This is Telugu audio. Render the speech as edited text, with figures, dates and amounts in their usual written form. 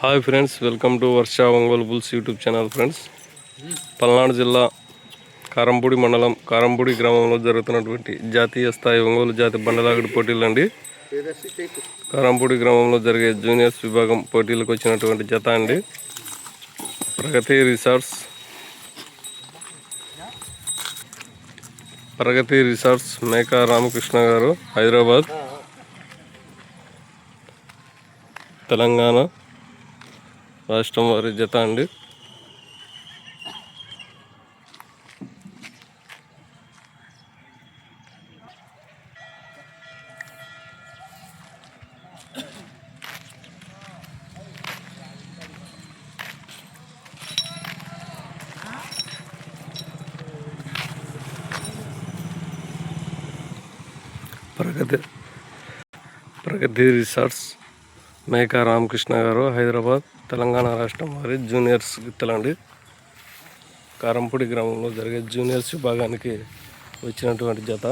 Hi friends, welcome to Varsha Ongole bulls YouTube channel. Friends, Palnadu జిల్లా కారంపూడి మండలం కారంపూడి గ్రామంలో జరుగుతున్నటువంటి జాతీయ స్థాయి ఒంగోలు జాతి బండలాగుడు పోటీలు అండి. కారంపూడి గ్రామంలో జరిగే జూనియర్స్ విభాగం పోటీలకు వచ్చినటువంటి జత అండి. ప్రగతి రిసార్ట్స్ మేకా రామకృష్ణ గారు, హైదరాబాద్, తెలంగాణ రాష్ట్రం వారి జత అండి. ప్రగతి రిసార్ట్స్ మేకా రామకృష్ణ గారు, హైదరాబాద్, తెలంగాణ రాష్ట్రం వారి జూనియర్స్ గిత్తలండి. కారంపూడి గ్రామంలో జరిగే జూనియర్స్ విభాగానికి వచ్చినటువంటి జత.